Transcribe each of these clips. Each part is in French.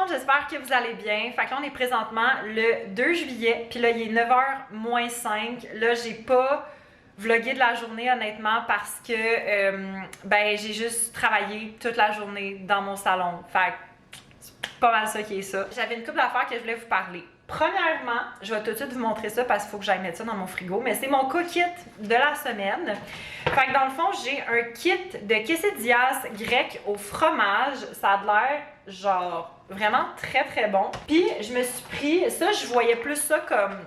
monde, j'espère que vous allez bien. Fait que là, on est présentement le 2 juillet, puis là, il est 9h moins 5. Là, j'ai pas vlogué de la journée, honnêtement, parce que ben, j'ai juste travaillé toute la journée dans mon salon. Fait que c'est pas mal ça qui est ça. J'avais une couple d'affaires que je voulais vous parler. Premièrement, je vais tout de suite vous montrer ça parce qu'il faut que j'aille mettre ça dans mon frigo, mais c'est mon cookit de la semaine. Fait que dans le fond, j'ai un kit de quesadillas grec au fromage. Ça a l'air genre vraiment très très bon. Puis je me suis pris, ça je voyais plus ça comme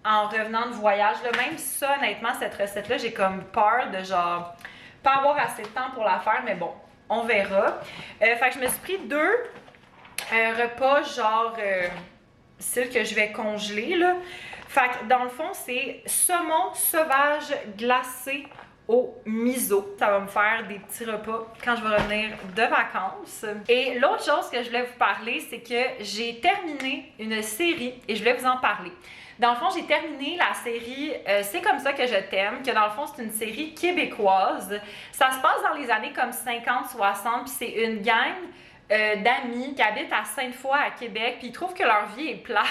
en revenant de voyage. Là, même ça, honnêtement, cette recette-là, j'ai comme peur de genre pas avoir assez de temps pour la faire, mais bon, on verra. Fait que je me suis pris deux repas genre... style que je vais congeler là. Fait que dans le fond, c'est saumon sauvage glacé au miso. Ça va me faire des petits repas quand je vais revenir de vacances. Et l'autre chose que je voulais vous parler, c'est que j'ai terminé une série et je voulais vous en parler. Dans le fond, j'ai terminé la série C'est comme ça que je t'aime, que dans le fond, c'est une série québécoise. Ça se passe dans les années comme 50-60, puis c'est une gang d'amis qui habitent à Sainte-Foy à Québec, puis ils trouvent que leur vie est plate.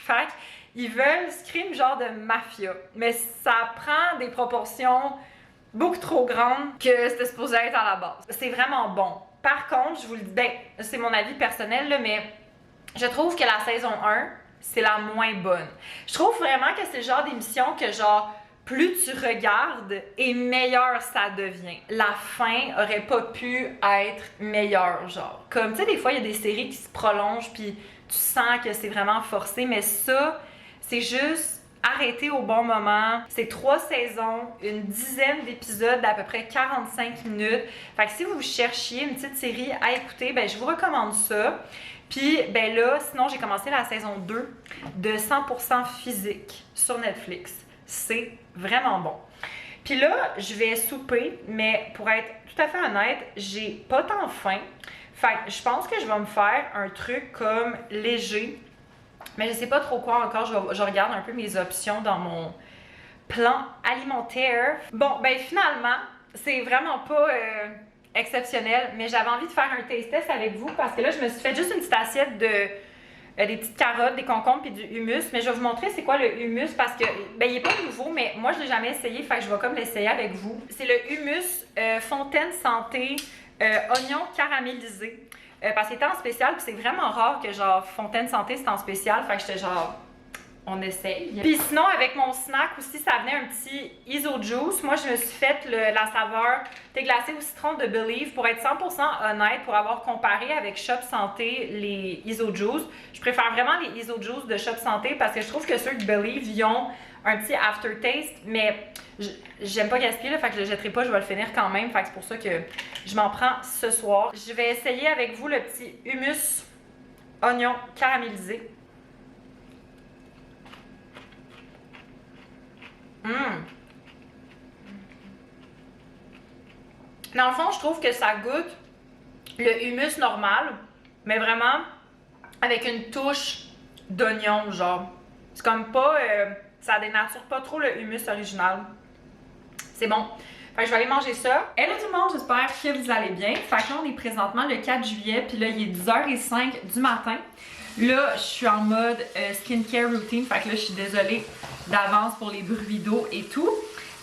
Fait qu'ils veulent scrime genre de mafia. Mais ça prend des proportions beaucoup trop grandes que c'était supposé être à la base. C'est vraiment bon. Par contre, je vous le dis, ben, c'est mon avis personnel, là, mais je trouve que la saison 1, c'est la moins bonne. Je trouve vraiment que c'est le genre d'émission que genre plus tu regardes et meilleur ça devient. La fin aurait pas pu être meilleure, genre. Comme, tu sais, des fois, il y a des séries qui se prolongent puis tu sens que c'est vraiment forcé, mais ça, c'est juste arrêté au bon moment. C'est 3 saisons, une dizaine d'épisodes d'à peu près 45 minutes. Fait que si vous cherchiez une petite série à écouter, ben je vous recommande ça. Puis, ben là, sinon, j'ai commencé la saison 2 de 100% physique sur Netflix. C'est vraiment bon. Puis là, je vais souper, mais pour être tout à fait honnête, j'ai pas tant faim. Fait que je pense que je vais me faire un truc comme léger. Mais je sais pas trop quoi encore. Je regarde un peu mes options dans mon plan alimentaire. Bon, ben finalement, c'est vraiment pas exceptionnel, mais j'avais envie de faire un taste test avec vous parce que là, je me suis fait juste une petite assiette de... des petites carottes, des concombres et du hummus. Mais je vais vous montrer c'est quoi le hummus parce que, ben, il est pas nouveau, mais moi, je l'ai jamais essayé, fait que je vais comme l'essayer avec vous. C'est le hummus Fontaine Santé oignon caramélisé. Parce qu'il était en spécial, puis c'est vraiment rare que genre Fontaine Santé c'est en spécial, fait que j'étais genre... on essaye. Puis sinon, avec mon snack aussi, ça venait un petit ISO Juice. Moi, je me suis fait la saveur thé glacé au citron de Believe pour être 100% honnête, pour avoir comparé avec Shop Santé les ISO Juice. Je préfère vraiment les ISO Juice de Shop Santé parce que je trouve que ceux de Believe, ils ont un petit aftertaste, mais j'aime pas gaspiller, là, fait que je le jetterai pas, je vais le finir quand même. Fait que c'est pour ça que je m'en prends ce soir. Je vais essayer avec vous le petit hummus oignon caramélisé. Dans le fond, je trouve que ça goûte le hummus normal, mais vraiment avec une touche d'oignon, genre. C'est comme pas... ça dénature pas trop le hummus original. C'est bon. Fait que je vais aller manger ça. Hello tout le monde, j'espère que vous allez bien. Fait que là, on est présentement le 4 juillet, puis là, il est 10h05 du matin. Là, je suis en mode skincare routine, fait que là, je suis désolée d'avance pour les bruits d'eau et tout.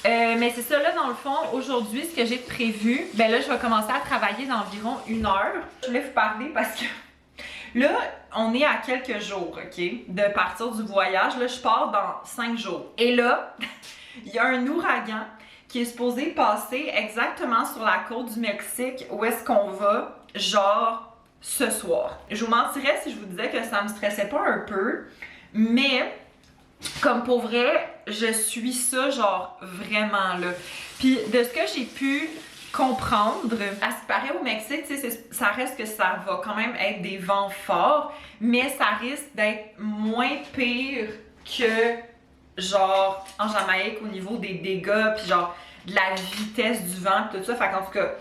Mais c'est ça, là, dans le fond, aujourd'hui, ce que j'ai prévu, ben là, je vais commencer à travailler d'environ 1 heure. Je voulais vous parler parce que là, on est à quelques jours, OK, de partir du voyage. Là, je pars dans 5 jours. Et là, il y a un ouragan qui est supposé passer exactement sur la côte du Mexique où est-ce qu'on va, genre, ce soir. Je vous mentirais si je vous disais que ça me stressait pas un peu, mais comme pour vrai, je suis ça genre vraiment là. Puis de ce que j'ai pu comprendre, à ce qui paraît au Mexique, ça reste que ça va quand même être des vents forts, mais ça risque d'être moins pire que genre en Jamaïque au niveau des dégâts, puis genre de la vitesse du vent, pis tout ça. Fait qu'en tout cas,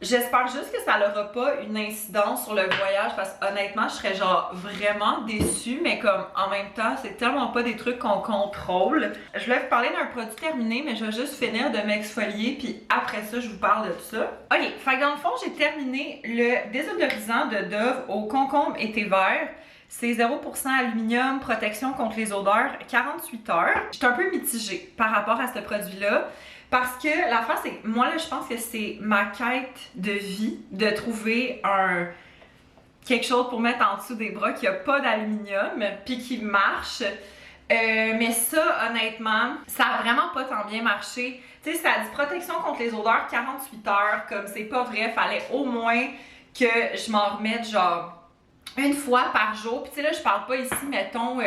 J'espère juste que ça n'aura pas une incidence sur le voyage parce que honnêtement, je serais genre vraiment déçue, mais comme en même temps, c'est tellement pas des trucs qu'on contrôle. Je voulais vous parler d'un produit terminé, mais je vais juste finir de m'exfolier, puis après ça, je vous parle de tout ça. Ok, fait que dans le fond, j'ai terminé le désodorisant de Dove au concombre et thé vert. C'est 0% aluminium, protection contre les odeurs, 48 heures. J'étais un peu mitigée par rapport à ce produit-là. Parce que l'affaire, c'est que moi, là, je pense que c'est ma quête de vie de trouver quelque chose pour mettre en dessous des bras qui a pas d'aluminium puis qui marche. Mais ça, honnêtement, ça a vraiment pas tant bien marché. Tu sais, ça dit protection contre les odeurs 48 heures, comme c'est pas vrai. Fallait au moins que je m'en remette genre une fois par jour. Puis tu sais, là, je parle pas ici, mettons...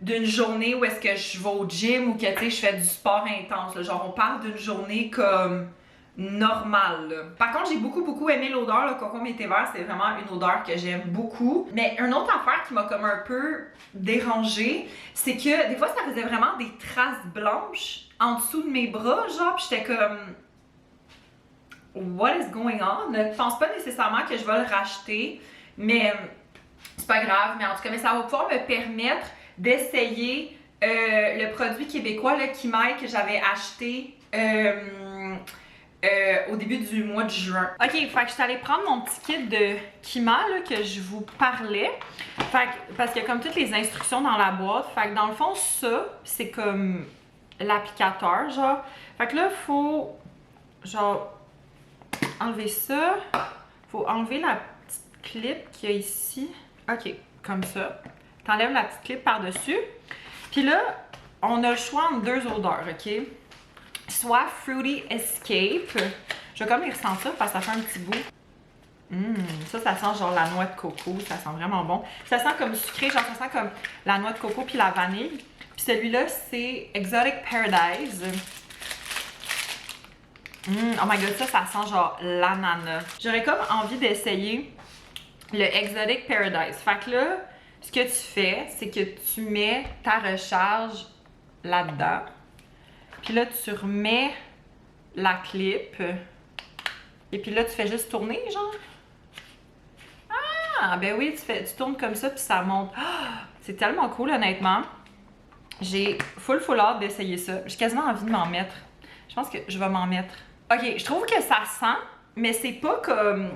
d'une journée où est-ce que je vais au gym ou que, tu sais, je fais du sport intense. Là. Genre, on parle d'une journée comme normale. Là. Par contre, j'ai beaucoup aimé l'odeur. Le concombre et thé vert, c'est vraiment une odeur que j'aime beaucoup. Mais une autre affaire qui m'a comme un peu dérangée, c'est que des fois, ça faisait vraiment des traces blanches en dessous de mes bras, genre, puis j'étais comme... What is going on? Je pense pas nécessairement que je vais le racheter, mais c'est pas grave. Mais en tout cas, mais ça va pouvoir me permettre d'essayer le produit québécois, le Kimai, que j'avais acheté au début du mois de juin. Ok, fait que je suis allée prendre mon petit kit de Kima là, que je vous parlais. Fait que, parce qu'il y a comme toutes les instructions dans la boîte. Fait que dans le fond, ça, c'est comme l'applicateur, genre. Fait que là, faut genre enlever ça. Faut enlever la petite clip qu'il y a ici. Ok, comme ça. T'enlèves la petite clip par-dessus. Puis là, on a le choix entre deux odeurs, ok? Soit Fruity Escape. Je vais comme les ressentir parce que ça fait un petit goût. Ça sent genre la noix de coco. Ça sent vraiment bon. Ça sent comme sucré, genre ça sent comme la noix de coco puis la vanille. Puis celui-là, c'est Exotic Paradise. Oh my god, ça sent genre l'ananas. J'aurais comme envie d'essayer le Exotic Paradise. Fait que là, ce que tu fais, c'est que tu mets ta recharge là-dedans. Puis là, tu remets la clip. Et puis là, tu fais juste tourner, genre. Ah, ben oui, tu tournes comme ça, puis ça monte. Ah, c'est tellement cool, honnêtement. J'ai full hâte d'essayer ça. J'ai quasiment envie de m'en mettre. Je pense que je vais m'en mettre. Ok, je trouve que ça sent, mais c'est pas comme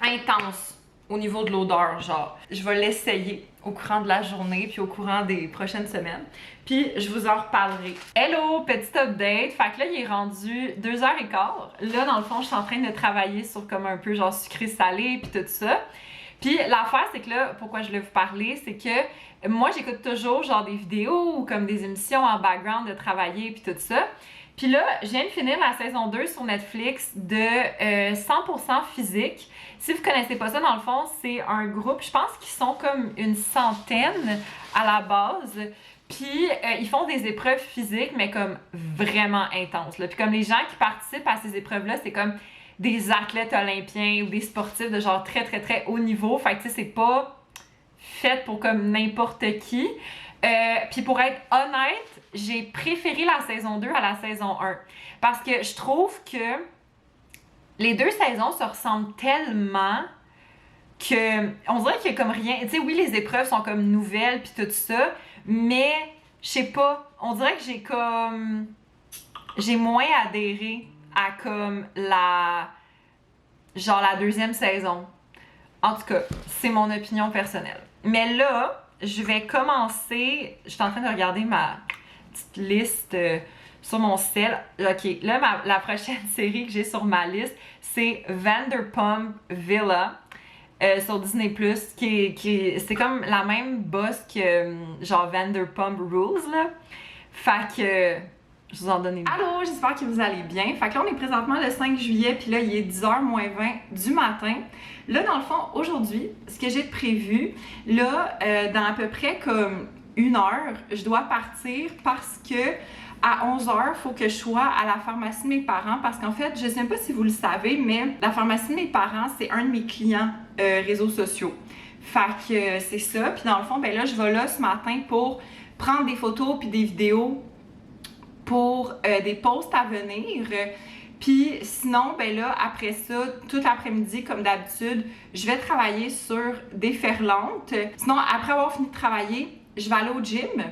intense au niveau de l'odeur, genre. Je vais l'essayer au courant de la journée puis au courant des prochaines semaines. Puis je vous en reparlerai. Hello, petit update. Fait que là, il est rendu 2h15. Là, dans le fond, je suis en train de travailler sur comme un peu genre sucré-salé puis tout ça. Puis l'affaire, c'est que là, pourquoi je voulais vous parler, c'est que moi, j'écoute toujours genre des vidéos ou comme des émissions en background de travailler puis tout ça. Puis là, je viens de finir la saison 2 sur Netflix de 100% physique. Si vous connaissez pas ça, dans le fond, c'est un groupe, je pense qu'ils sont comme une centaine à la base. Puis ils font des épreuves physiques, mais comme vraiment intenses. Là. Puis comme les gens qui participent à ces épreuves-là, c'est comme des athlètes olympiens ou des sportifs de genre très haut niveau. Fait que tu sais, c'est pas fait pour comme n'importe qui. Puis pour être honnête, j'ai préféré la saison 2 à la saison 1. Parce que je trouve que les deux saisons se ressemblent tellement que on dirait qu'il y a comme rien. Tu sais, oui, les épreuves sont comme nouvelles puis tout ça, mais je sais pas, on dirait que j'ai moins adhéré à comme la deuxième saison. En tout cas, c'est mon opinion personnelle. Mais là, je vais commencer. Je suis en train de regarder ma petite liste sur mon cell. Ok, là, la prochaine série que j'ai sur ma liste, c'est Vanderpump Villa sur Disney+. C'est comme la même boss que genre Vanderpump Rules, là. Fait que je vous en donne une. Allô, j'espère que vous allez bien. Fait que là, on est présentement le 5 juillet, puis là, il est 10h moins 20 du matin. Là, dans le fond, aujourd'hui, ce que j'ai de prévu, là, dans à peu près comme 1 heure, je dois partir parce que à 11h, il faut que je sois à la pharmacie de mes parents parce qu'en fait, je ne sais même pas si vous le savez, mais la pharmacie de mes parents, c'est un de mes clients réseaux sociaux. Fait que c'est ça. Puis dans le fond, ben là, je vais là ce matin pour prendre des photos puis des vidéos pour des posts à venir. Puis sinon, ben là, après ça, tout l'après-midi, comme d'habitude, je vais travailler sur des ferlantes. Sinon, après avoir fini de travailler, je vais aller au gym.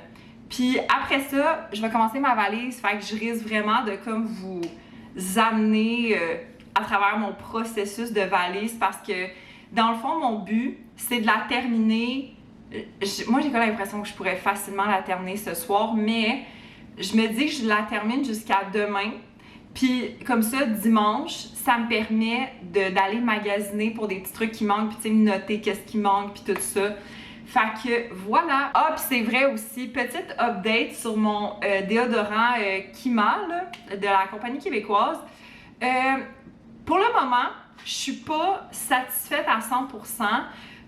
Puis après ça, je vais commencer ma valise. Fait que je risque vraiment de comme vous amener à travers mon processus de valise parce que dans le fond, mon but, c'est de la terminer. Moi, j'ai pas l'impression que je pourrais facilement la terminer ce soir, mais je me dis que je la termine jusqu'à demain. Puis comme ça, dimanche, ça me permet d'aller magasiner pour des petits trucs qui manquent, puis tu sais, me noter qu'est-ce qui manque, puis tout ça. Fait que voilà. Ah, puis c'est vrai aussi, petite update sur mon déodorant Kima, là, de la compagnie québécoise. Pour le moment, je suis pas satisfaite à 100%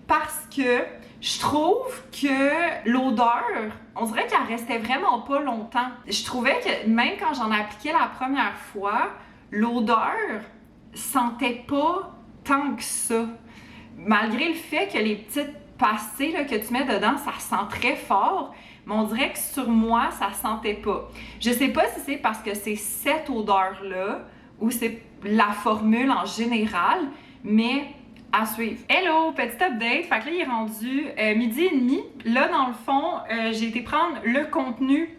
parce que je trouve que l'odeur, on dirait qu'elle restait vraiment pas longtemps. Je trouvais que même quand j'en appliquais la première fois, l'odeur sentait pas tant que ça. Malgré le fait que les petites pastées là, que tu mets dedans, ça sent très fort, mais on dirait que sur moi, ça sentait pas. Je sais pas si c'est parce que c'est cette odeur-là ou c'est la formule en général, mais à suivre. Hello, petit update. Fait que là, il est rendu midi et demi. Là, dans le fond, j'ai été prendre le contenu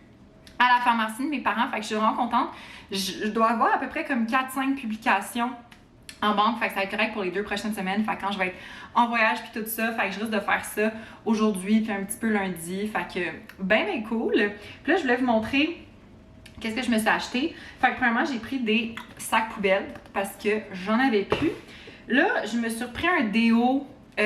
à la pharmacie de mes parents. Fait que je suis vraiment contente. Je dois avoir à peu près comme 4-5 publications en banque. Fait que ça va être correct pour les 2 prochaines semaines. Fait que quand je vais être en voyage puis tout ça, fait que je risque de faire ça aujourd'hui puis un petit peu lundi. Fait que ben cool. Puis là, je voulais vous montrer qu'est-ce que je me suis acheté. Fait que premièrement, j'ai pris des sacs poubelles parce que j'en avais plus. Là, je me suis repris un déo, tu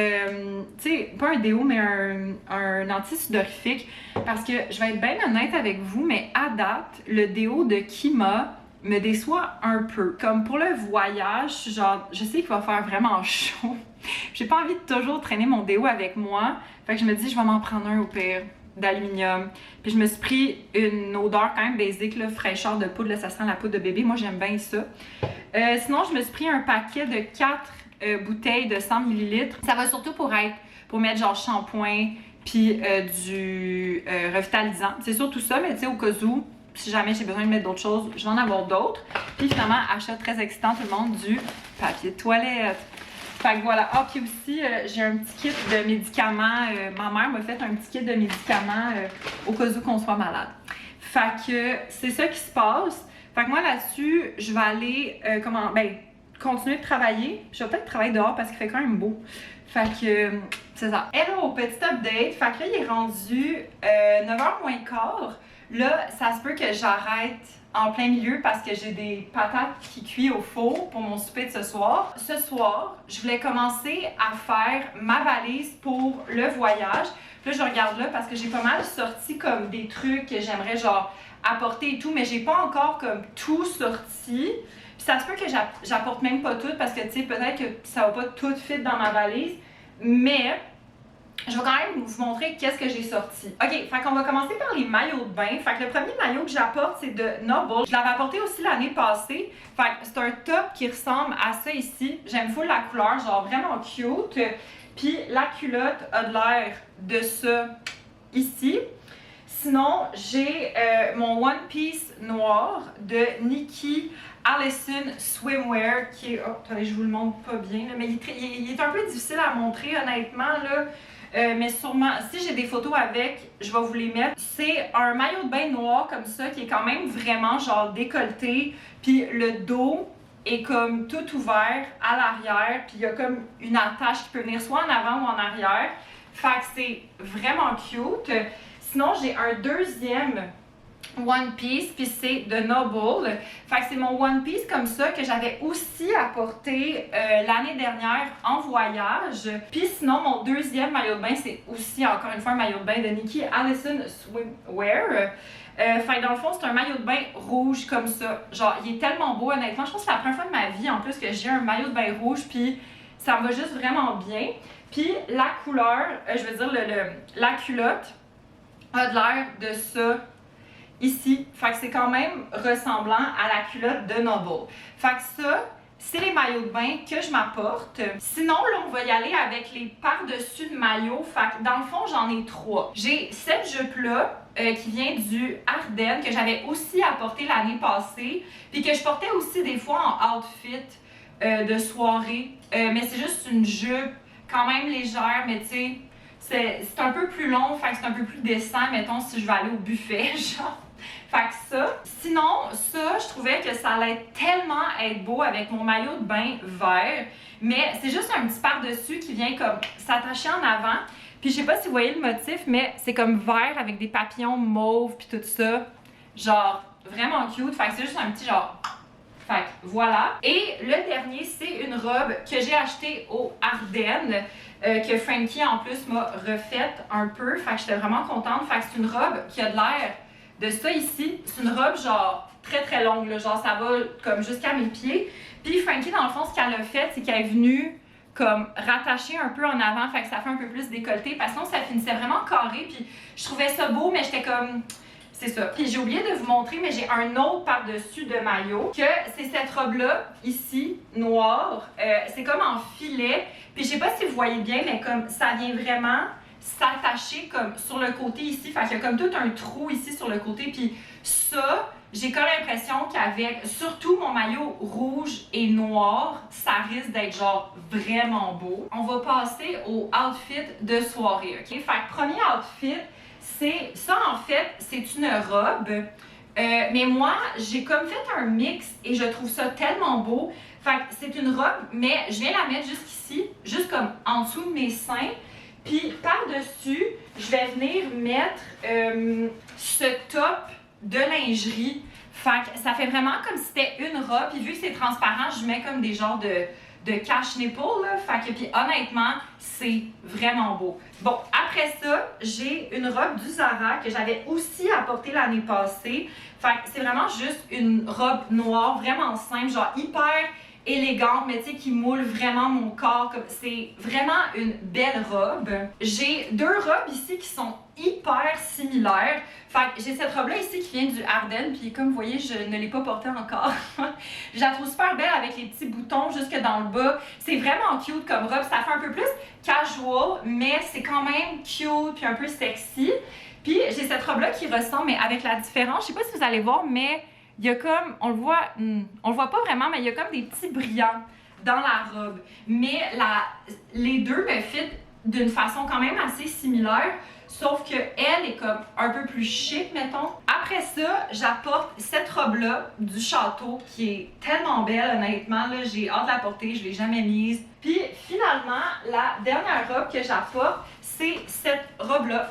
sais, pas un déo, mais un anti-sudorifique parce que je vais être bien honnête avec vous, mais à date, le déo de Kima me déçoit un peu. Comme pour le voyage, genre, je sais qu'il va faire vraiment chaud. J'ai pas envie de toujours traîner mon déo avec moi. Fait que je me dis, je vais m'en prendre un au pire d'aluminium. Puis je me suis pris une odeur quand même basique, là, fraîcheur de poudre, là, ça sent la poudre de bébé. Moi, j'aime bien ça. Sinon, je me suis pris un paquet de 4 bouteilles de 100 ml. Ça va surtout pour mettre genre shampoing puis du revitalisant. C'est surtout ça, mais tu sais, au cas où, si jamais j'ai besoin de mettre d'autres choses, je vais en avoir d'autres. Puis finalement, achat très excitant, tout le monde, du papier de toilette. Fait que voilà. Ah, puis aussi, j'ai un petit kit de médicaments. Ma mère m'a fait un petit kit de médicaments au cas où qu'on soit malade. Fait que c'est ça qui se passe. Fait que moi, là-dessus, je vais aller, continuer de travailler. Je vais peut-être travailler dehors parce qu'il fait quand même beau. Fait que, c'est ça. Hello, petit update. Fait que là, il est rendu 9h moins quart. Là, ça se peut que j'arrête en plein milieu parce que j'ai des patates qui cuisent au four pour mon souper de ce soir. Ce soir, je voulais commencer à faire ma valise pour le voyage. Là, je regarde là parce que j'ai pas mal sorti comme des trucs que j'aimerais genre apporter et tout, mais j'ai pas encore comme tout sorti. Puis ça se peut que j'apporte même pas tout parce que tu sais, peut-être que ça va pas tout fit dans ma valise, mais je vais quand même vous montrer qu'est-ce que j'ai sorti. Ok, fait qu'on va commencer par les maillots de bain. Fait que le premier maillot que j'apporte, c'est de Noble. Je l'avais apporté aussi l'année passée. Fait que c'est un top qui ressemble à ça ici. J'aime full la couleur, genre vraiment cute. Puis la culotte a de l'air de ça ici. Sinon, j'ai mon One Piece noir de Nikki Allison Swimwear qui est... Oh, attendez, je vous le montre pas bien, là, mais il est un peu difficile à montrer, honnêtement, là. Mais sûrement, si j'ai des photos avec, je vais vous les mettre. C'est un maillot de bain noir comme ça qui est quand même vraiment genre décolleté. Puis le dos est comme tout ouvert à l'arrière. Puis il y a comme une attache qui peut venir soit en avant ou en arrière. Fait que c'est vraiment cute. Sinon, j'ai un deuxième One Piece, puis c'est de Noble. Fait que c'est mon One Piece comme ça que j'avais aussi apporté l'année dernière en voyage. Puis sinon, mon deuxième maillot de bain, c'est aussi encore une fois un maillot de bain de Nikki Allison Swimwear. Fait que dans le fond, c'est un maillot de bain rouge comme ça. Genre, il est tellement beau, honnêtement. Je pense que c'est la première fois de ma vie en plus que j'ai un maillot de bain rouge, puis ça me va juste vraiment bien. Puis la couleur, je veux dire, la culotte a de l'air de ça ici. Fait que c'est quand même ressemblant à la culotte de Noble. Fait que ça, c'est les maillots de bain que je m'apporte. Sinon, là, on va y aller avec les par-dessus de maillots. Fait que dans le fond, j'en ai 3. J'ai cette jupe-là qui vient du Ardennes, que j'avais aussi apporté l'année passée, puis que je portais aussi des fois en outfit de soirée. Mais c'est juste une jupe quand même légère, mais tu sais, c'est un peu plus long, fait que c'est un peu plus décent, mettons, si je vais aller au buffet, genre. Fait que ça. Sinon, ça, je trouvais que ça allait tellement être beau avec mon maillot de bain vert, mais c'est juste un petit par-dessus qui vient comme s'attacher en avant. Puis je sais pas si vous voyez le motif, mais c'est comme vert avec des papillons mauves puis tout ça. Genre, vraiment cute. Fait que c'est juste un petit genre... Fait que voilà. Et le dernier, c'est une robe que j'ai achetée au Ardennes, que Frankie en plus m'a refaite un peu. Fait que j'étais vraiment contente. Fait que c'est une robe qui a de l'air de ça ici. C'est une robe genre très très longue, là. Genre ça va comme jusqu'à mes pieds. Puis Frankie, dans le fond, ce qu'elle a fait, c'est qu'elle est venue comme rattacher un peu en avant, fait que ça fait un peu plus décolleté, parce que sinon ça finissait vraiment carré, puis je trouvais ça beau, mais j'étais comme... C'est ça. Puis j'ai oublié de vous montrer, mais j'ai un autre par-dessus de maillot, que c'est cette robe-là, ici, noire. C'est comme en filet, puis je sais pas si vous voyez bien, mais comme ça vient vraiment s'attacher comme sur le côté ici, fait qu'il y a comme tout un trou ici sur le côté, puis ça... J'ai comme l'impression qu'avec surtout mon maillot rouge et noir, ça risque d'être genre vraiment beau. On va passer au outfit de soirée, ok? Fait que premier outfit, c'est ça en fait, c'est une robe. Mais moi, j'ai comme fait un mix et je trouve ça tellement beau. Fait que c'est une robe, mais je viens la mettre jusqu'ici, juste comme en dessous de mes seins. Puis par-dessus, je vais venir mettre ce top de lingerie. Fait que ça fait vraiment comme si c'était une robe. Puis vu que c'est transparent, je mets comme des genres de cache nipple, là. Fait que puis honnêtement, c'est vraiment beau. Bon, après ça, j'ai une robe du Zara que j'avais aussi apportée l'année passée. Fait que c'est vraiment juste une robe noire, vraiment simple, genre hyper élégante, mais tu sais, qui moule vraiment mon corps. C'est vraiment une belle robe. J'ai deux robes ici qui sont hyper similaires. Fait que j'ai cette robe-là ici qui vient du Ardennes, puis comme vous voyez, je ne l'ai pas portée encore. Je la trouve super belle avec les petits boutons jusque dans le bas. C'est vraiment cute comme robe. Ça fait un peu plus casual, mais c'est quand même cute puis un peu sexy. Puis j'ai cette robe-là qui ressemble, mais avec la différence, je sais pas si vous allez voir, mais il y a comme, on le voit pas vraiment, mais il y a comme des petits brillants dans la robe. Mais les deux me fit d'une façon quand même assez similaire, sauf que elle est comme un peu plus chic, mettons. Après ça, j'apporte cette robe-là du château qui est tellement belle, honnêtement, là, j'ai hâte de la porter, je l'ai jamais mise. Puis finalement, la dernière robe que j'apporte, c'est cette robe-là,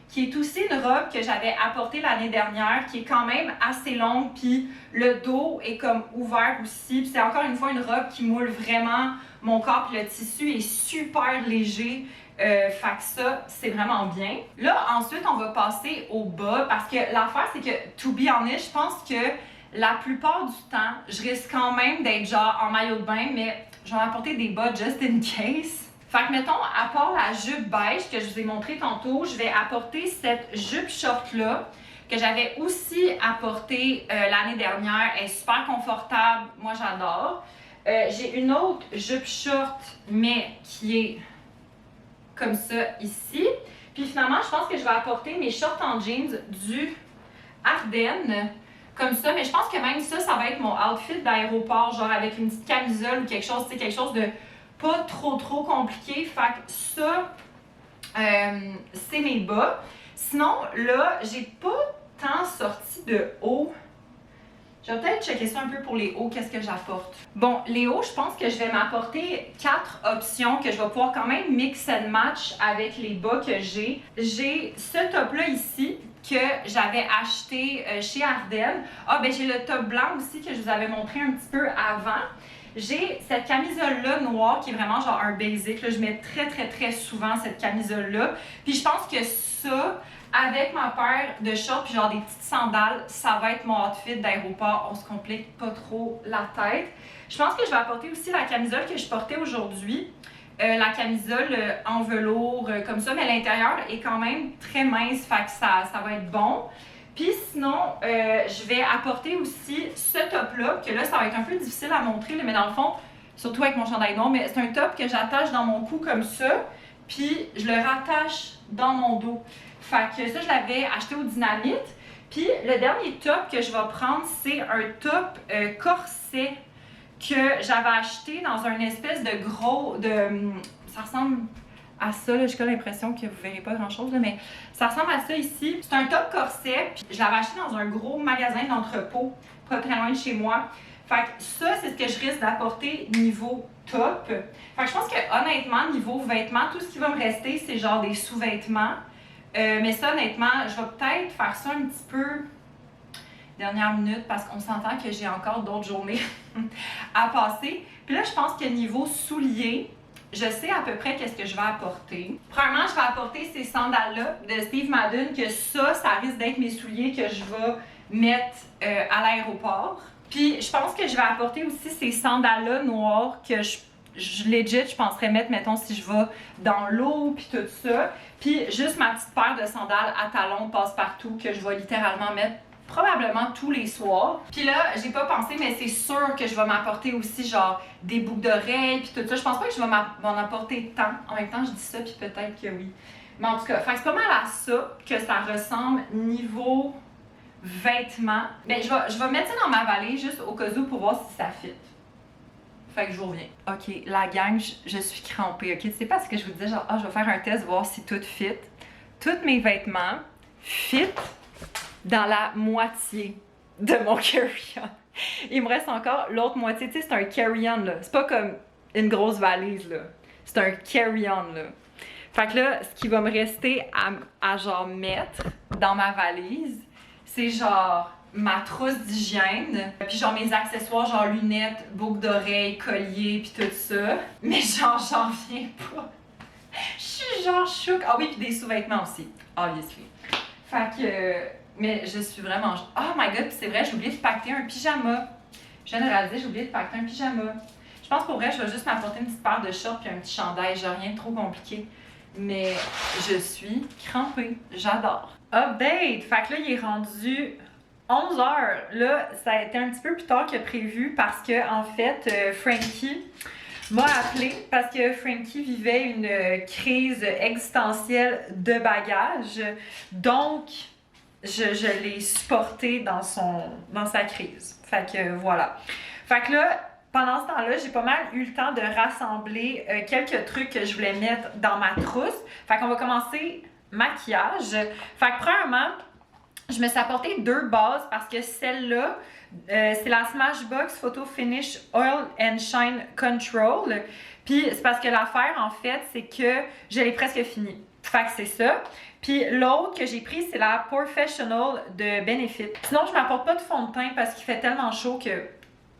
qui est aussi une robe que j'avais apportée l'année dernière, qui est quand même assez longue, puis le dos est comme ouvert aussi. Puis c'est encore une fois une robe qui moule vraiment mon corps, puis le tissu est super léger. Fait que ça, c'est vraiment bien. Là, ensuite, on va passer au bas, parce que l'affaire, c'est que, to be honest, je pense que la plupart du temps, je risque quand même d'être genre en maillot de bain, mais je vais apporter des bas just in case. Fait que, mettons, à part la jupe beige que je vous ai montré tantôt, je vais apporter cette jupe short-là que j'avais aussi apportée l'année dernière. Elle est super confortable. Moi, j'adore. J'ai une autre jupe short, mais qui est comme ça ici. Puis finalement, je pense que je vais apporter mes shorts en jeans du Ardennes. Comme ça, mais je pense que même ça, ça va être mon outfit d'aéroport, genre avec une petite camisole ou quelque chose, tu sais, quelque chose de pas trop compliqué. Fait que ça, c'est mes bas. Sinon, là, j'ai pas tant sorti de haut. Je vais peut-être checker ça un peu pour les hauts, qu'est-ce que j'apporte. Bon, les hauts, je pense que je vais m'apporter 4 options que je vais pouvoir quand même mix and match avec les bas que j'ai. J'ai ce top-là ici, que j'avais acheté chez Ardennes. Ah, ben j'ai le top blanc aussi que je vous avais montré un petit peu avant. J'ai cette camisole-là noire qui est vraiment genre un basic. Là, je mets très souvent cette camisole-là. Puis je pense que ça, avec ma paire de shorts puis genre des petites sandales, ça va être mon outfit d'aéroport. On se complique pas trop la tête. Je pense que je vais apporter aussi la camisole que je portais aujourd'hui. La camisole en velours comme ça, mais l'intérieur est quand même très mince, fait que ça va être bon. Puis sinon, je vais apporter aussi ce top-là, que là, ça va être un peu difficile à montrer, mais dans le fond, surtout avec mon chandail noir, mais c'est un top que j'attache dans mon cou comme ça, puis je le rattache dans mon dos. Fait que ça, je l'avais acheté au Dynamite. Puis le dernier top que je vais prendre, c'est un top corset que j'avais acheté dans un espèce de gros... ça ressemble à ça, là, j'ai comme l'impression que vous verrez pas grand-chose, mais ça ressemble à ça ici. C'est un top corset, puis je l'avais acheté dans un gros magasin d'entrepôt, pas très loin de chez moi. Fait que ça, c'est ce que je risque d'apporter niveau top. Fait que je pense que honnêtement, niveau vêtements, tout ce qui va me rester, c'est genre des sous-vêtements. Mais ça, honnêtement, je vais peut-être faire ça un petit peu dernière minute parce qu'on s'entend que j'ai encore d'autres journées à passer. Puis là, je pense que niveau souliers, je sais à peu près qu'est-ce que je vais apporter. Premièrement, je vais apporter ces sandales-là de Steve Madden, que ça risque d'être mes souliers que je vais mettre à l'aéroport. Puis je pense que je vais apporter aussi ces sandales-là noires que je penserais mettre, mettons, si je vais dans l'eau, puis tout ça. Puis juste ma petite paire de sandales à talons passe-partout que je vais littéralement mettre probablement tous les soirs. Puis là, j'ai pas pensé, mais c'est sûr que je vais m'apporter aussi genre des boucles d'oreilles puis tout ça. Je pense pas que je vais m'en apporter tant. En même temps, je dis ça puis peut-être que oui. Mais en tout cas, c'est pas mal à ça que ça ressemble niveau vêtements. Mais je vais mettre ça dans ma valise juste au cas où pour voir si ça fit. Fait que je vous reviens. OK, la gang, je suis crampée, OK? C'est pas ce que je vous disais, genre, je vais faire un test, voir si tout fit. Tous mes vêtements fit dans la moitié de mon carry-on. Il me reste encore l'autre moitié. Tu sais, c'est un carry-on, là. C'est pas comme une grosse valise, là. C'est un carry-on, là. Fait que là, ce qui va me rester à genre mettre dans ma valise, c'est genre ma trousse d'hygiène, puis genre mes accessoires, genre lunettes, boucles d'oreilles, colliers, puis tout ça. Mais genre, j'en viens pas. Je suis genre chouk. Ah oui, puis des sous-vêtements aussi, obviously. Fait que... mais je suis vraiment... Oh my god, c'est vrai, j'ai oublié de pacter un pyjama. Je viens de réaliser, j'ai oublié de pacter un pyjama. Je pense pour vrai, je vais juste m'apporter une petite paire de shorts puis un petit chandail. J'ai rien de trop compliqué. Mais je suis crampée. J'adore. Update! Fait que là, il est rendu 11h. Là, ça a été un petit peu plus tard que prévu parce que, en fait, Frankie m'a appelé parce que Frankie vivait une crise existentielle de bagages. Donc, je l'ai supporté dans sa crise. Fait que voilà. Fait que là, pendant ce temps-là, j'ai pas mal eu le temps de rassembler quelques trucs que je voulais mettre dans ma trousse. Fait qu'on va commencer maquillage. Fait que premièrement, je me suis apporté 2 bases parce que celle-là, c'est la Smashbox Photo Finish Oil and Shine Control. Puis c'est parce que l'affaire, en fait, c'est que je l'ai presque finie. Fait que c'est ça. Puis l'autre que j'ai pris, c'est la Professional de Benefit. Sinon, je m'apporte pas de fond de teint parce qu'il fait tellement chaud que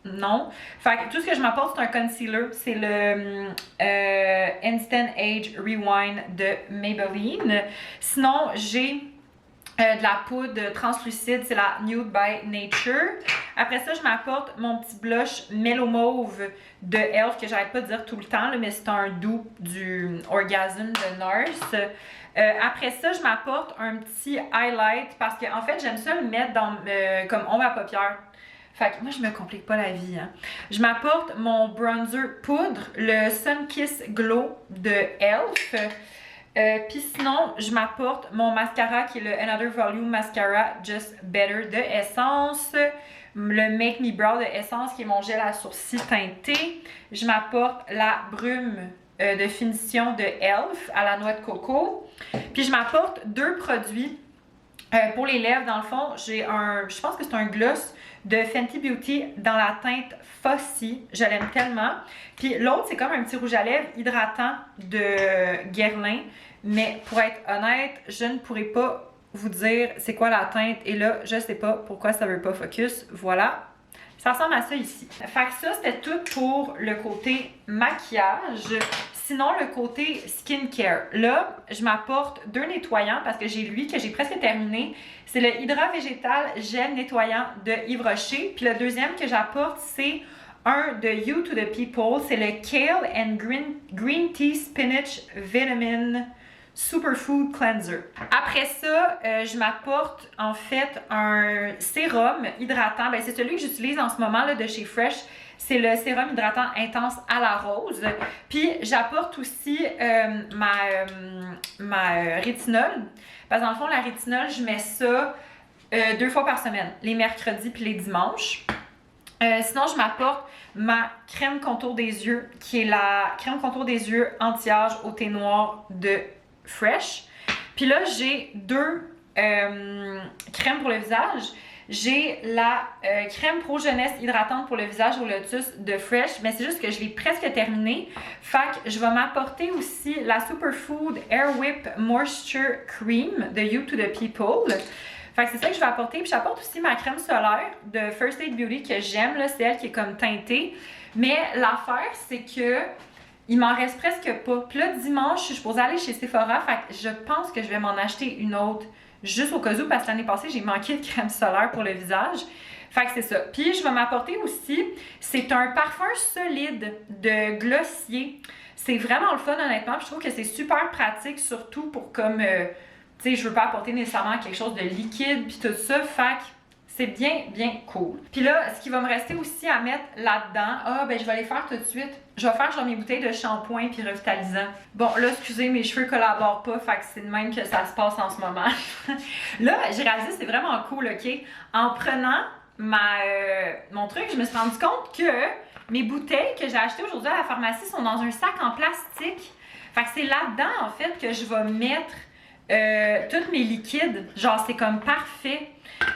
non. Fait que tout ce que je m'apporte, c'est un concealer. C'est le Instant Age Rewind de Maybelline. Sinon, j'ai de la poudre translucide, c'est la Nude by Nature. Après ça, je m'apporte mon petit blush Mellow Mauve de e.l.f. que j'arrête pas de dire tout le temps, là, mais c'est un doux du Orgasm de Nurse. Après ça, je m'apporte un petit highlight parce que en fait, j'aime ça le mettre dans comme ombre à paupières. Fait que moi, je me complique pas la vie, hein. Je m'apporte mon bronzer poudre, le Sunkiss Glow de e.l.f. Puis sinon, je m'apporte mon mascara qui est le Another Volume Mascara Just Better de Essence. Le Make Me Brow de Essence qui est mon gel à sourcils teinté. Je m'apporte la brume de finition de e.l.f. à la noix de coco. Puis je m'apporte 2 produits pour les lèvres. Dans le fond, j'ai je pense que c'est un gloss de Fenty Beauty dans la teinte Fossi. Je l'aime tellement. Puis l'autre, c'est comme un petit rouge à lèvres hydratant de Guerlain. Mais pour être honnête, je ne pourrais pas vous dire c'est quoi la teinte. Et là, je sais pas pourquoi ça veut pas focus. Voilà. Ça ressemble à ça ici. Fait que ça, c'était tout pour le côté maquillage. Sinon, le côté skincare. Là, je m'apporte 2 nettoyants parce que j'ai lui que j'ai presque terminé. C'est le Hydra Végétal Gel Nettoyant de Yves Rocher. Puis le deuxième que j'apporte, c'est un de You to the People. C'est le Kale and Green Tea Spinach Vitamin Superfood Cleanser. Après ça, je m'apporte en fait un sérum hydratant. Ben, c'est celui que j'utilise en ce moment là, de chez Fresh. C'est le sérum hydratant intense à la rose. Puis j'apporte aussi ma rétinol. Parce que dans le fond, la rétinol, je mets ça 2 fois par semaine, les mercredis puis les dimanches. Sinon, je m'apporte ma crème contour des yeux, qui est la crème contour des yeux anti-âge au thé noir de Fresh. Puis là, j'ai 2 crèmes pour le visage. J'ai la crème Pro Jeunesse hydratante pour le visage au lotus de Fresh, mais c'est juste que je l'ai presque terminée. Fait que je vais m'apporter aussi la Superfood Air Whip Moisture Cream de You to the People. Fait que c'est ça que je vais apporter. Puis j'apporte aussi ma crème solaire de First Aid Beauty que j'aime, là, c'est elle qui est comme teintée. Mais l'affaire, c'est que il m'en reste presque pas. Puis là, dimanche, je suis supposée aller chez Sephora, fait que je pense que je vais m'en acheter une autre juste au cas où, parce que l'année passée, j'ai manqué de crème solaire pour le visage. Fait que c'est ça. Puis je vais m'apporter aussi, c'est un parfum solide de Glossier. C'est vraiment le fun, honnêtement. Puis je trouve que c'est super pratique, surtout pour comme, tu sais, je veux pas apporter nécessairement quelque chose de liquide puis tout ça. Fait que c'est bien, bien cool. Puis là, ce qui va me rester aussi à mettre là-dedans, ben je vais aller faire tout de suite. Je vais faire genre mes bouteilles de shampoing puis revitalisant. Bon, là, excusez, mes cheveux collaborent pas, fait que c'est de même que ça se passe en ce moment. Là, j'ai réalisé, c'est vraiment cool, OK? En prenant mon truc, je me suis rendu compte que mes bouteilles que j'ai achetées aujourd'hui à la pharmacie sont dans un sac en plastique. Fait que c'est là-dedans, en fait, que je vais mettre tous mes liquides. Genre, c'est comme parfait.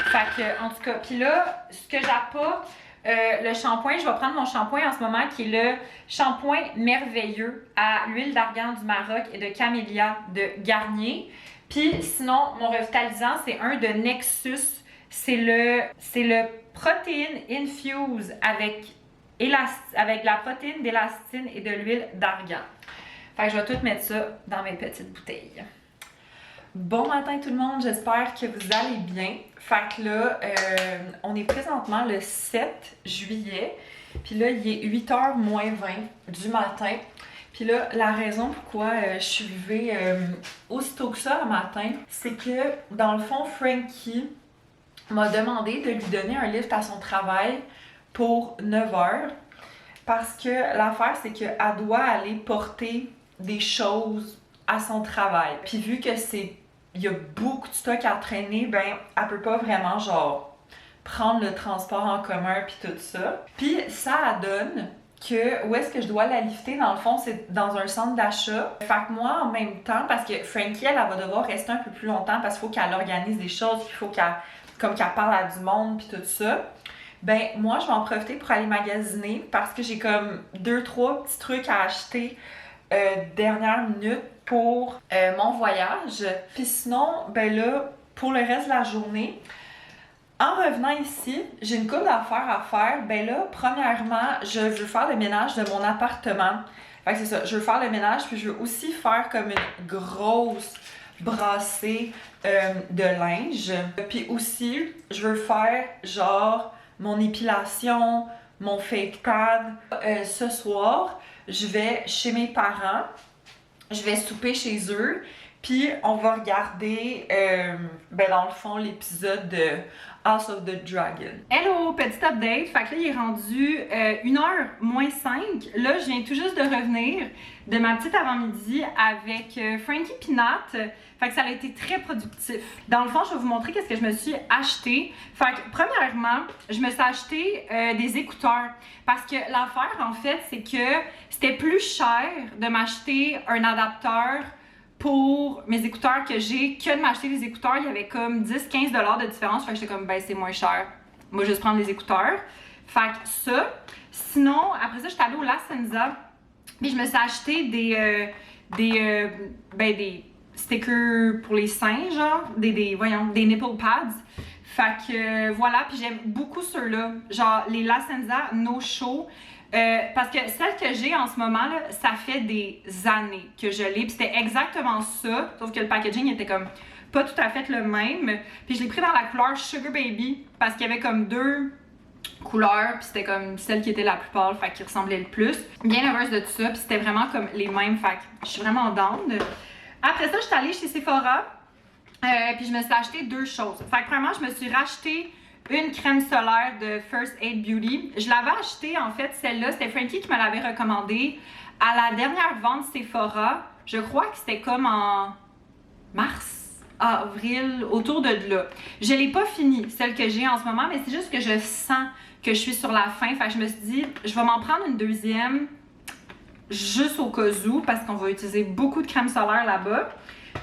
Fait que, en tout cas, puis là, ce que j'apporte, le shampoing, je vais prendre mon shampoing en ce moment qui est le shampoing merveilleux à l'huile d'argan du Maroc et de camélia de Garnier. Puis sinon, mon revitalisant, c'est un de Nexus. C'est le protéine infuse avec la protéine d'élastine et de l'huile d'argan. Fait que je vais tout mettre ça dans mes petites bouteilles. Bon matin tout le monde, j'espère que vous allez bien. Fait que là, on est présentement le 7 juillet. Puis là, il est 8h moins 20 du matin. Puis là, la raison pourquoi je suis levée aussitôt que ça le matin, c'est que dans le fond, Frankie m'a demandé de lui donner un lift à son travail pour 9h. Parce que l'affaire, c'est qu'elle doit aller porter des choses à son travail. Puis vu que il y a beaucoup de stock à traîner, ben elle peut pas vraiment genre prendre le transport en commun puis tout ça. Puis ça donne que où est-ce que je dois la lifter dans le fond, c'est dans un centre d'achat. Fait que moi en même temps, parce que Frankie elle va devoir rester un peu plus longtemps parce qu'il faut qu'elle organise des choses, puis il faut qu'elle parle à du monde puis tout ça. Ben moi je vais en profiter pour aller magasiner parce que j'ai comme 2-3 petits trucs à acheter dernière minute pour mon voyage. Puis sinon, ben là, pour le reste de la journée, en revenant ici, j'ai une couple d'affaires à faire. Ben là, premièrement, je veux faire le ménage de mon appartement. Fait que c'est ça, je veux faire le ménage, puis je veux aussi faire comme une grosse brassée de linge. Puis aussi, je veux faire genre mon épilation, mon fake tan. Ce soir, je vais chez mes parents, je vais souper chez eux, puis on va regarder, dans le fond, l'épisode de House of the Dragon. Hello, petit update. Fait que là, il est rendu 1h moins 5. Là, je viens tout juste de revenir de ma petite avant-midi avec Frankie Peanut. Fait que ça a été très productif. Dans le fond, je vais vous montrer qu'est-ce que je me suis acheté. Fait que, premièrement, je me suis acheté des écouteurs. Parce que l'affaire, en fait, c'est que c'était plus cher de m'acheter un adapteur pour mes écouteurs que j'ai que de m'acheter des écouteurs. Il y avait comme 10-15$ de différence. Fait que j'étais comme, ben c'est moins cher. Moi, je vais juste prendre des écouteurs. Fait que ça. Sinon, après ça, j'étais allée au La Senza. Puis je me suis acheté des stickers pour les seins, genre. Des nipple pads. Fait que voilà. Puis j'aime beaucoup ceux-là. Genre les La Senza No Show. Parce que celle que j'ai en ce moment, là, ça fait des années que je l'ai. Puis c'était exactement ça, sauf que le packaging était comme pas tout à fait le même. Puis je l'ai pris dans la couleur Sugar Baby parce qu'il y avait comme 2 couleurs. Puis c'était comme celle qui était la plus pâle, fait qui ressemblait le plus. Bien heureuse de tout ça. Puis c'était vraiment comme les mêmes, fait que je suis vraiment down. Après ça, je suis allée chez Sephora. Puis je me suis acheté 2 choses. Fait que premièrement, je me suis racheté une crème solaire de First Aid Beauty. Je l'avais achetée, en fait, celle-là, c'était Frankie qui me l'avait recommandée à la dernière vente Sephora. Je crois que c'était comme en mars, avril, autour de là. Je l'ai pas finie, celle que j'ai en ce moment, mais c'est juste que je sens que je suis sur la fin. Fait que je me suis dit, je vais m'en prendre une deuxième, juste au cas où, parce qu'on va utiliser beaucoup de crème solaire là-bas.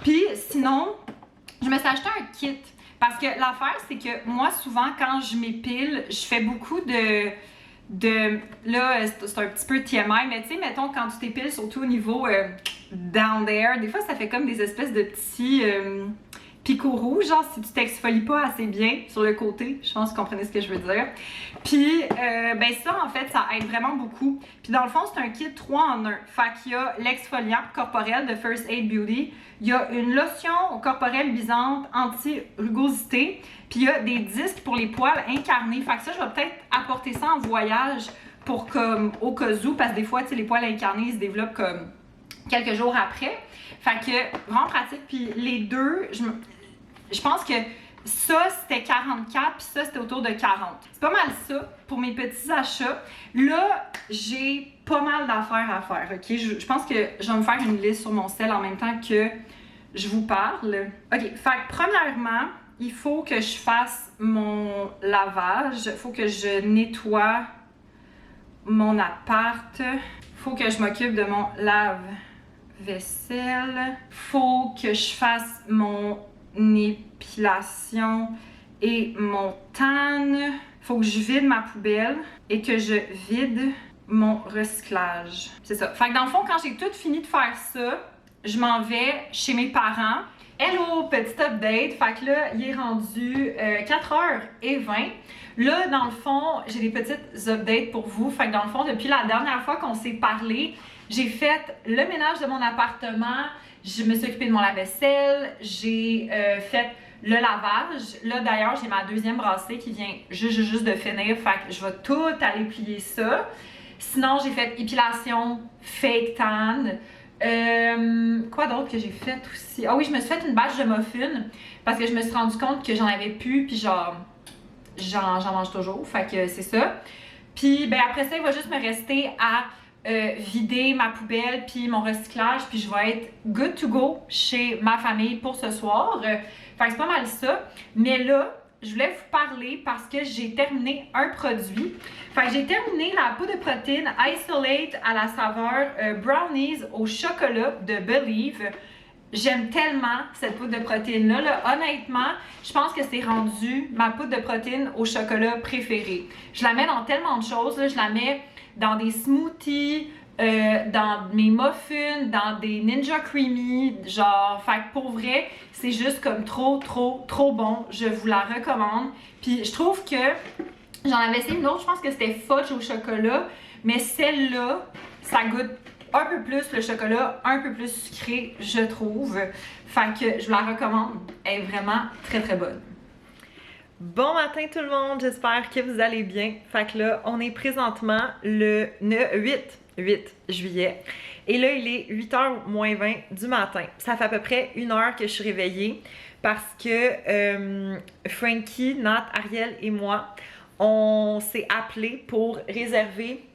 Puis sinon, je me suis acheté un kit. Parce que l'affaire, c'est que moi, souvent, quand je m'épile, je fais beaucoup là, c'est un petit peu TMI, mais tu sais, mettons, quand tu t'épiles, surtout au niveau down there, des fois, ça fait comme des espèces de petits picots rouges, genre si tu t'exfolies pas assez bien sur le côté. Je pense que vous comprenez ce que je veux dire. Puis, ben ça, en fait, ça aide vraiment beaucoup. Puis dans le fond, c'est un kit 3 en 1. Fait qu'il y a l'exfoliant corporel de First Aid Beauty. Il y a une lotion corporelle luisante anti-rugosité. Puis il y a des disques pour les poils incarnés. Fait que ça, je vais peut-être apporter ça en voyage pour comme au cas où, parce que des fois, tu sais, les poils incarnés, ils se développent comme quelques jours après. Fait que vraiment pratique. Puis les deux, je pense que ça, c'était 44, puis ça, c'était autour de 40. C'est pas mal ça pour mes petits achats. Là, j'ai pas mal d'affaires à faire, OK? Je pense que je vais me faire une liste sur mon sel en même temps que je vous parle. OK, fait que premièrement, il faut que je fasse mon lavage. Il faut que je nettoie mon appart. Il faut que je m'occupe de mon lave-vaisselle. Il faut que je fasse mon épilation et mon tan. Faut que je vide ma poubelle et que je vide mon recyclage. C'est ça. Fait que dans le fond, quand j'ai tout fini de faire ça, je m'en vais chez mes parents. Hello, petit update. Fait que là, il est rendu 4h20. Là, dans le fond, j'ai des petites updates pour vous. Fait que dans le fond, depuis la dernière fois qu'on s'est parlé, j'ai fait le ménage de mon appartement. Je me suis occupée de mon lave-vaisselle, j'ai fait le lavage. Là, d'ailleurs, j'ai ma deuxième brassée qui vient juste de finir. Fait que je vais tout aller plier ça. Sinon, j'ai fait épilation, fake tan. Quoi d'autre que j'ai fait aussi? Ah oui, je me suis fait une bâche de muffins parce que je me suis rendu compte que j'en avais plus. Puis genre, j'en mange toujours. Fait que c'est ça. Puis ben après ça, il va juste me rester à vider ma poubelle puis mon recyclage, puis je vais être good to go chez ma famille pour ce soir. Fait que c'est pas mal ça. Mais là, je voulais vous parler parce que j'ai terminé un produit. Fait que j'ai terminé la poudre de protéines Isolate à la saveur brownies au chocolat de Believe. J'aime tellement cette poudre de protéines-là. Là. Honnêtement, je pense que c'est rendu ma poudre de protéines au chocolat préférée. Je la mets dans tellement de choses. Là. Je la mets dans des smoothies, dans mes muffins, dans des Ninja Creamy, genre, fait que pour vrai, c'est juste comme trop bon. Je vous la recommande. Puis je trouve que j'en avais essayé une autre, je pense que c'était fudge au chocolat, mais celle-là, ça goûte un peu plus le chocolat, un peu plus sucré, je trouve. Fait que je vous la recommande. Elle est vraiment très bonne. Bon matin tout le monde, j'espère que vous allez bien. Fait que là, on est présentement le 8 juillet. Et là, il est 8h moins 20 du matin. Ça fait à peu près 1 heure que je suis réveillée parce que Frankie, Nat, Ariel et moi, on s'est appelés pour réserver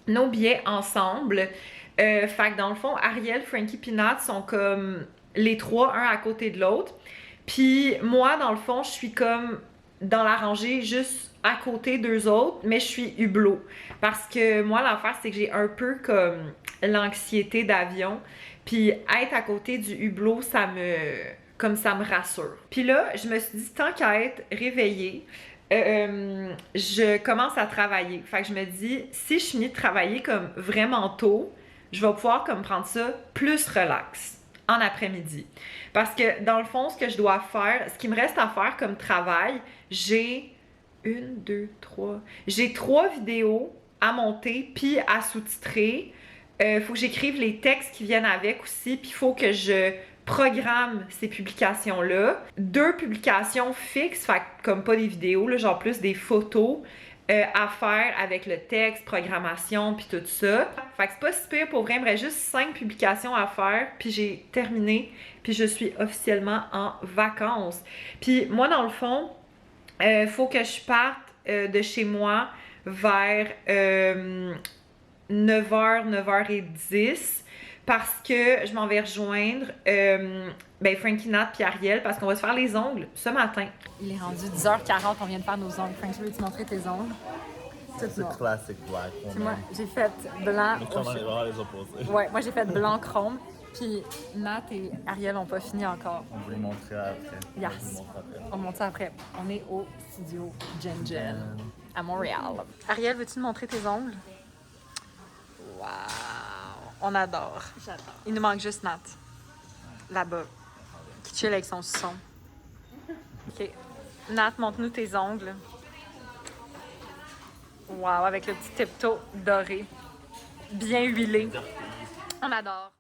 nos billets ensemble. Fait que dans le fond, Ariel, Frankie et Nat sont comme les trois, un à côté de l'autre. Puis moi, dans le fond, je suis comme dans la rangée juste à côté d'eux autres, mais je suis hublot. Parce que moi, l'affaire, c'est que j'ai un peu comme l'anxiété d'avion. Puis être à côté du hublot, ça me rassure. Puis là, je me suis dit, tant qu'à être réveillée, je commence à travailler. Fait que je me dis, si je finis de travailler comme vraiment tôt, je vais pouvoir comme prendre ça plus relax en après-midi. Parce que dans le fond, ce que je dois faire, ce qui me reste à faire comme travail, j'ai j'ai 3 vidéos à monter puis à sous-titrer. Faut que j'écrive les textes qui viennent avec aussi, puis il faut que je programme ces publications-là. 2 publications fixes, fait comme pas des vidéos, là, genre plus des photos à faire avec le texte, programmation, puis tout ça. Fait que c'est pas si pire pour vrai, il me reste juste 5 publications à faire, puis j'ai terminé, puis je suis officiellement en vacances. Puis moi, dans le fond, faut que je parte de chez moi vers 9h, 9h10 parce que je m'en vais rejoindre Frankie, Nat puis Ariel parce qu'on va se faire les ongles ce matin. Il est rendu 10h40, on vient de faire nos ongles. Frankie, veux-tu montrer tes ongles? C'est classique black. Puis moi, j'ai fait blanc. Comment on est vraiment les opposés. Ouais, moi j'ai fait blanc chrome. Puis Nat et Ariel n'ont pas fini encore. On vous les montrer après. Yes. On monte ça après. On est au studio Jen Jen à Montréal. Ariel, veux-tu nous montrer tes ongles? Wow! On adore. J'adore. Il nous manque juste Nat. Là-bas. Qui chill avec son son. OK. Nat, montre-nous tes ongles. Wow, avec le petit tiptoe doré. Bien huilé. On adore.